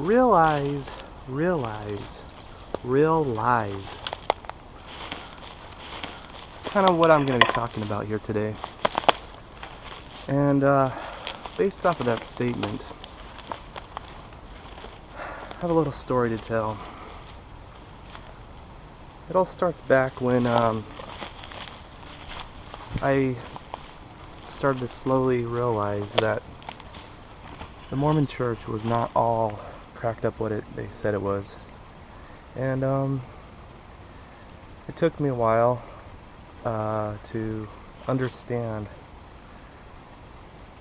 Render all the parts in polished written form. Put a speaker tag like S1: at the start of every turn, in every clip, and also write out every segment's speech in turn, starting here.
S1: realize real lies. Kind of what I'm going to be talking about here today. And based off of that statement, I have a little story to tell. It all starts back when I started to slowly realize that the Mormon church was not all cracked up what they said it was. And it took me a while to understand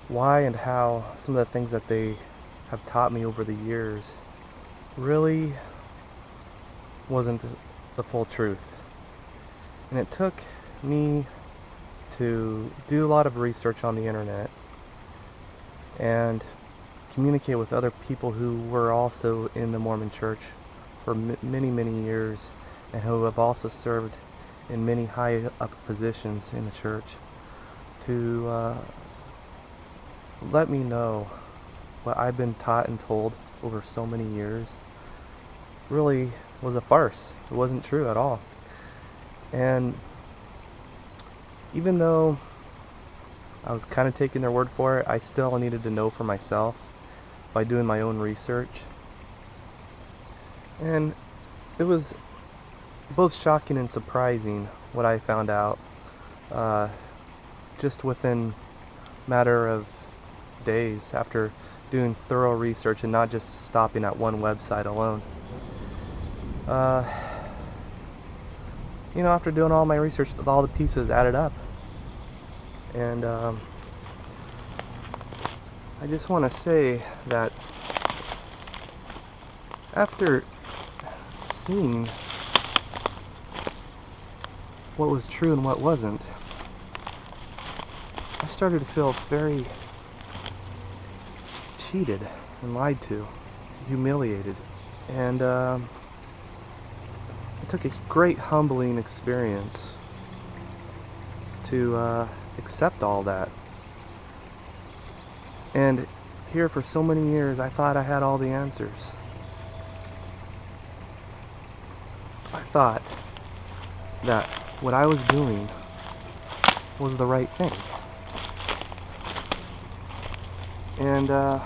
S1: why and how some of the things that they have taught me over the years really wasn't the full truth. And it took me to do a lot of research on the internet and communicate with other people who were also in the Mormon church for many years and who have also served in many high up positions in the church to let me know what I've been taught and told over so many years really was a farce. It wasn't true at all. And even though I was kind of taking their word for it, I still needed to know for myself by doing my own research. And it was both shocking and surprising what I found out just within a matter of days after doing thorough research and not just stopping at one website alone. After doing all my research, all the pieces added up. And I just want to say that after seeing what was true and what wasn't, I started to feel very cheated and lied to, humiliated. And it took a great humbling experience to accept all that. And here for so many years I thought I had all the answers. I thought that what I was doing was the right thing. And I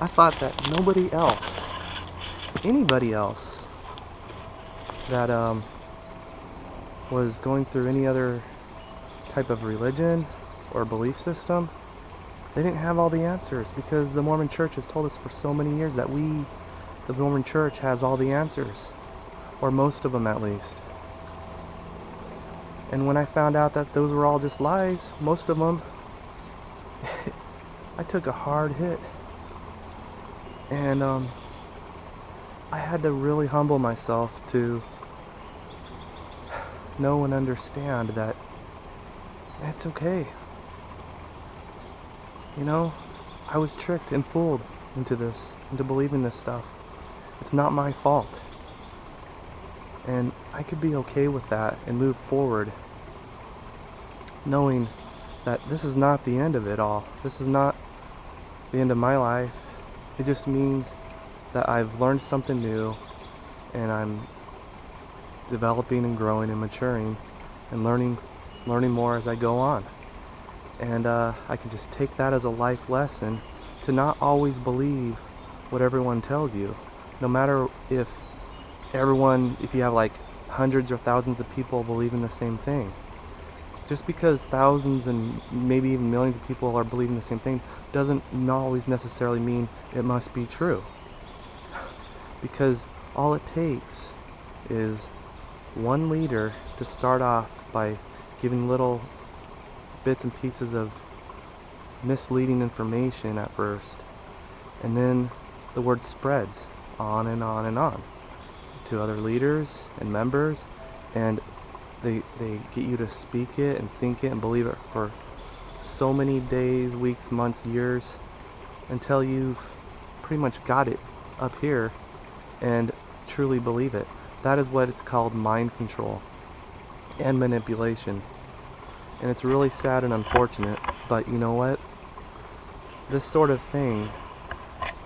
S1: thought that nobody else, anybody else that was going through any other type of religion or belief system, they didn't have all the answers, because the Mormon church has told us for so many years that the Mormon church has all the answers, or most of them at least. And when I found out that those were all just lies, most of them, I took a hard hit. And I had to really humble myself to know and understand that it's okay. I was tricked and fooled into believing this stuff. It's not my fault. And I could be okay with that and move forward, knowing that this is not the end of it all. This is not the end of my life. It just means that I've learned something new, and I'm developing and growing and maturing and learning more as I go on. And I can just take that as a life lesson to not always believe what everyone tells you, no matter if you have like hundreds or thousands of people believing the same thing. Just because thousands and maybe even millions of people are believing the same thing doesn't always necessarily mean it must be true. Because all it takes is one leader to start off by giving little bits and pieces of misleading information at first, and then the word spreads on and on and on to other leaders and members, and they get you to speak it and think it and believe it for so many days, weeks, months, years, until you've pretty much got it up here and truly believe it. That is what it's called, mind control and manipulation. And it's really sad and unfortunate, but you know what? This sort of thing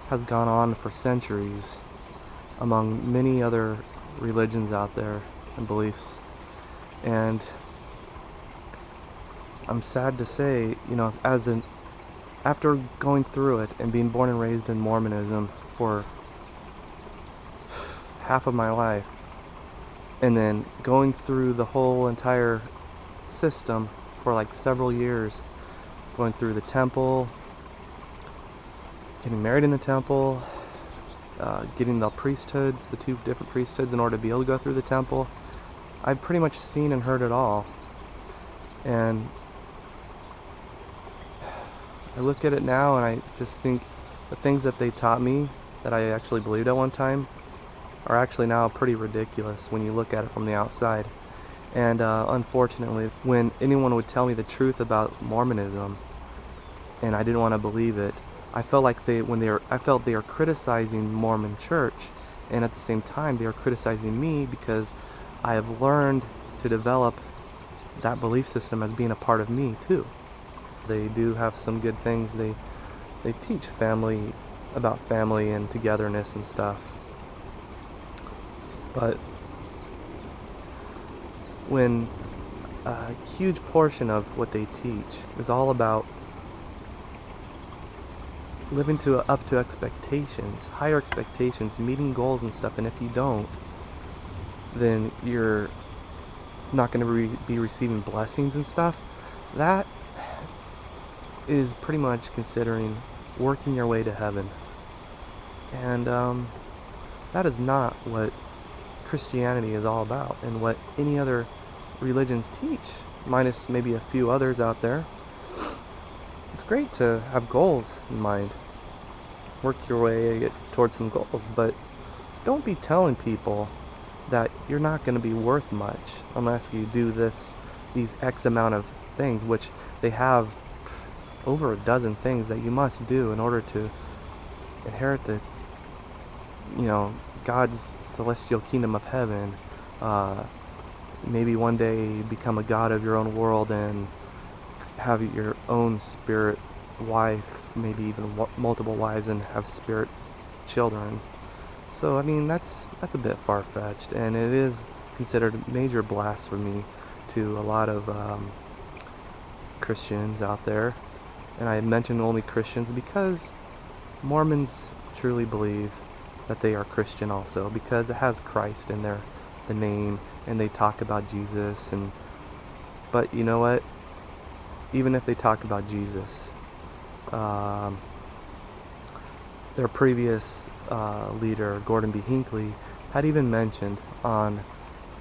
S1: has gone on for centuries among many other religions out there and beliefs. And I'm sad to say, after going through it and being born and raised in Mormonism for half of my life, and then going through the whole entire system for like several years, going through the temple, getting married in the temple, getting the priesthoods, the 2 different priesthoods in order to be able to go through the temple. I've pretty much seen and heard it all. And I look at it now and I just think the things that they taught me that I actually believed at one time are actually now pretty ridiculous when you look at it from the outside. And unfortunately, when anyone would tell me the truth about Mormonism and I didn't want to believe it, I felt like they were criticizing Mormon Church, and at the same time they were criticizing me because I have learned to develop that belief system as being a part of me too. They do have some good things. They teach about family and togetherness and stuff. But when a huge portion of what they teach is all about living up to expectations, higher expectations, meeting goals and stuff, and if you don't, then you're not going to be receiving blessings and stuff. That is pretty much considering working your way to heaven. And that is not what Christianity is all about, and what any other religions teach, minus maybe a few others out there. It's great to have goals in mind, work your way towards some goals, but don't be telling people that you're not going to be worth much unless you do these X amount of things, which they have over a dozen things that you must do in order to inherit the, God's celestial kingdom of heaven. Maybe one day become a god of your own world and have your own spirit wife, maybe even multiple wives, and have spirit children. So that's a bit far-fetched, and it is considered major blasphemy to a lot of Christians out there. And I mention only Christians because Mormons truly believe that they are Christian also, because it has Christ in the name, and they talk about Jesus. But you know what? Even if they talk about Jesus, their previous leader, Gordon B. Hinckley, had even mentioned on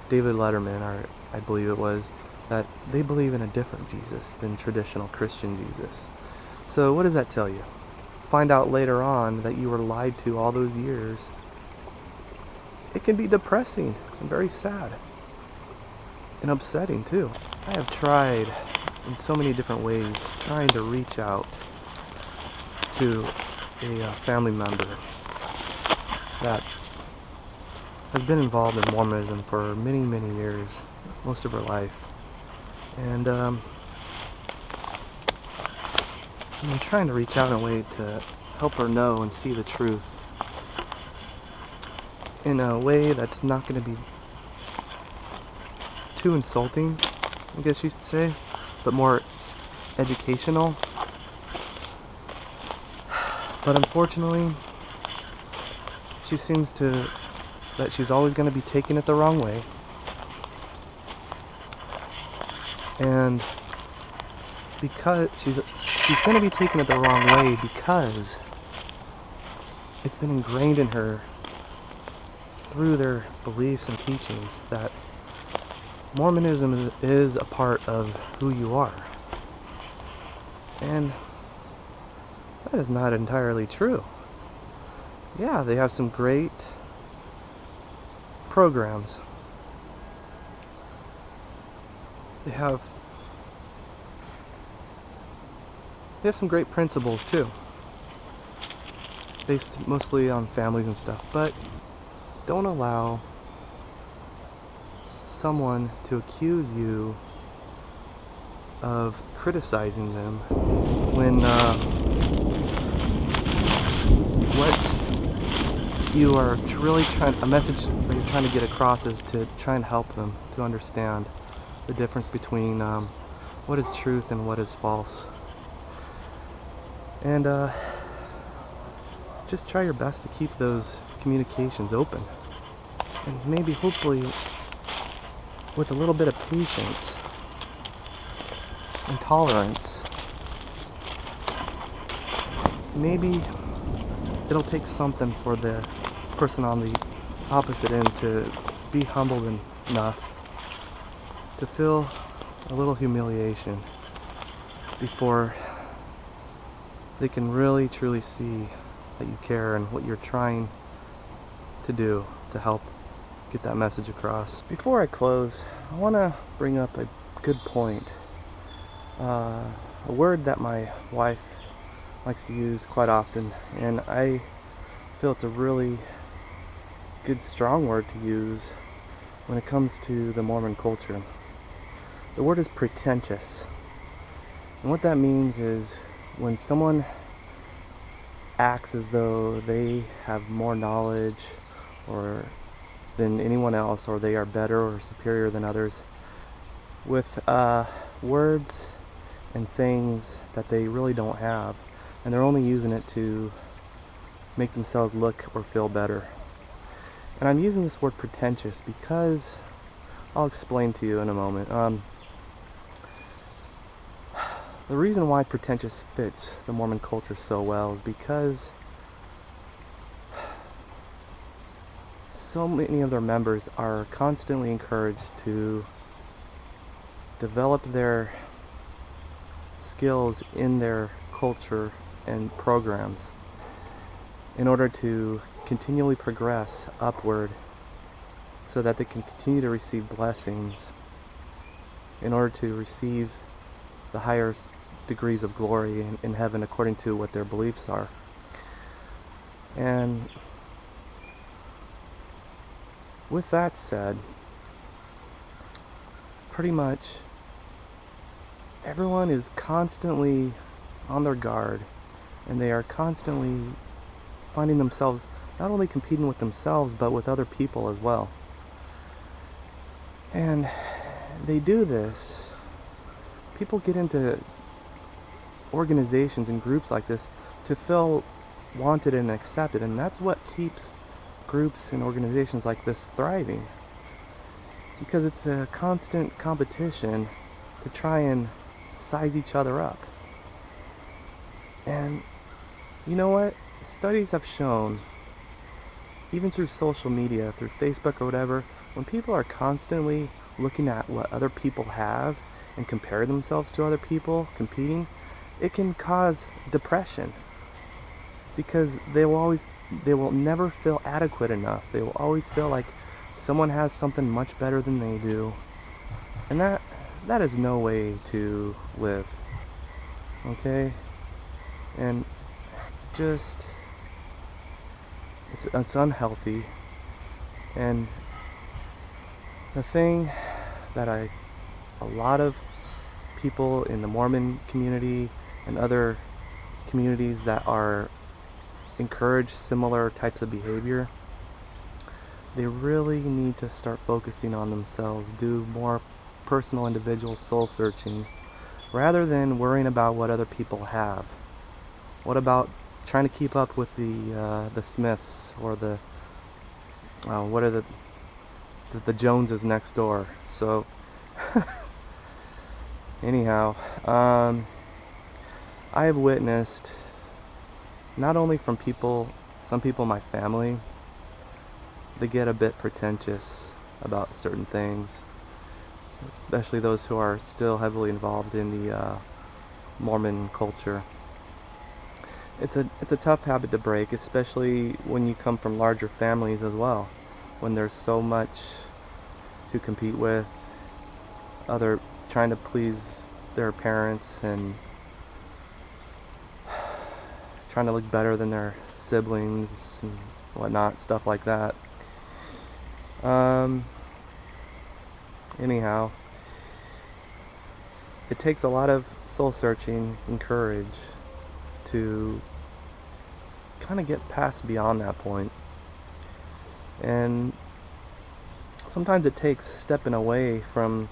S1: David Letterman, or I believe it was, that they believe in a different Jesus than traditional Christian Jesus. So what does that tell you? Find out later on that you were lied to all those years. It can be depressing and very sad and upsetting too. I have tried in so many different ways trying to reach out to a family member that has been involved in Mormonism for many, many years, most of her life. And I'm trying to reach out in a way to help her know and see the truth in a way that's not going to be too insulting, I guess you should say, but more educational. But unfortunately, she seems that she's always going to be taking it the wrong way. And because she's going to be taking it the wrong way because it's been ingrained in her through their beliefs and teachings that Mormonism is a part of who you are. And that is not entirely true. Yeah, they have some great programs. They have some great principles too, based mostly on families and stuff, but don't allow someone to accuse you of criticizing them when what you are really a message that you're trying to get across is to try and help them to understand the difference between what is truth and what is false. And just try your best to keep those communications open. And maybe, hopefully, with a little bit of patience and tolerance, maybe it'll take something for the person on the opposite end to be humbled enough to feel a little humiliation before they can really truly see that you care and what you're trying to do to help get that message across. Before I close, I want to bring up a good point. A word that my wife likes to use quite often, and I feel it's a really good, strong word to use when it comes to the Mormon culture. The word is pretentious. And what that means is when someone acts as though they have more knowledge or than anyone else, or they are better or superior than others, with words and things that they really don't have, and they're only using it to make themselves look or feel better. And I'm using this word pretentious because I'll explain to you in a moment. The reason why pretentious fits the Mormon culture so well is because so many of their members are constantly encouraged to develop their skills in their culture and programs in order to continually progress upward so that they can continue to receive blessings in order to receive the higher degrees of glory in heaven according to what their beliefs are. And with that said, pretty much everyone is constantly on their guard, and they are constantly finding themselves not only competing with themselves but with other people as well. And they do this. People get into organizations and groups like this to feel wanted and accepted, and that's what keeps groups and organizations like this thriving, because it's a constant competition to try and size each other up. And you know what? Studies have shown, even through social media, through Facebook or whatever, when people are constantly looking at what other people have and compare themselves to other people competing, it can cause depression, because they will never feel adequate enough. They will always feel like someone has something much better than they do, and that is no way to live. Okay? And just it's unhealthy. And the thing that a lot of people in the Mormon community and other communities that are encourage similar types of behavior, they really need to start focusing on themselves, do more personal, individual soul searching, rather than worrying about what other people have. What about trying to keep up with the Smiths or the what are the Joneses next door? So anyhow, I have witnessed, not only from some people in my family, they get a bit pretentious about certain things, especially those who are still heavily involved in the Mormon culture. It's a tough habit to break, especially when you come from larger families as well, when there's so much to compete with, trying to please their parents and trying to look better than their siblings and whatnot, stuff like that. Anyhow, it takes a lot of soul searching and courage to kind of get past beyond that point And sometimes it takes stepping away from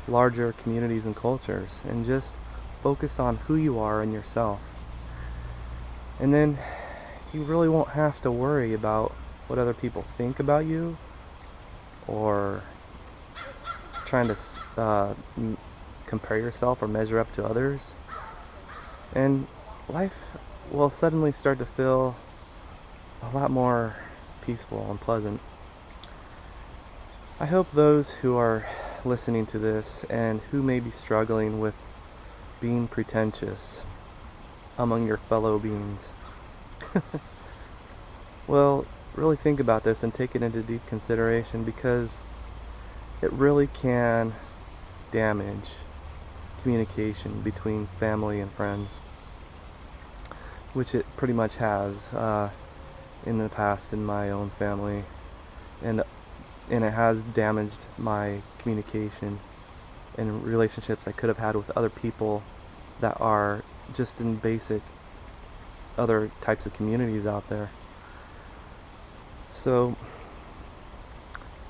S1: larger communities and cultures and just focus on who you are and yourself. And then you really won't have to worry about what other people think about you, or trying to compare yourself or measure up to others. And life will suddenly start to feel a lot more peaceful and pleasant. I hope those who are listening to this and who may be struggling with being pretentious among your fellow beings will really think about this and take it into deep consideration, because it really can damage communication between family and friends, which it pretty much has in the past in my own family, and it has damaged my communication and relationships I could have had with other people that are just in basic other types of communities out there. So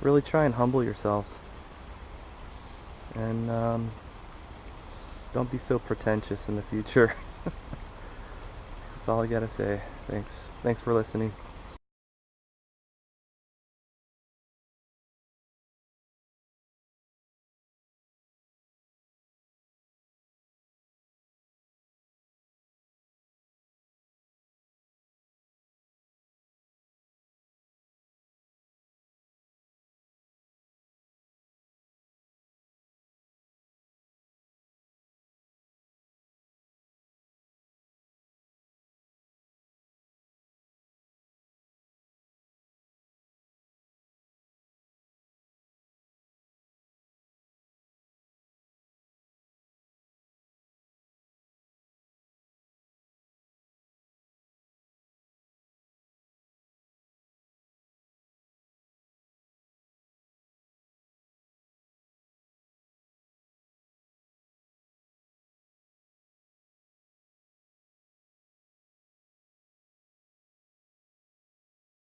S1: really try and humble yourselves, and don't be so pretentious in the future. That's all I gotta say. Thanks for listening.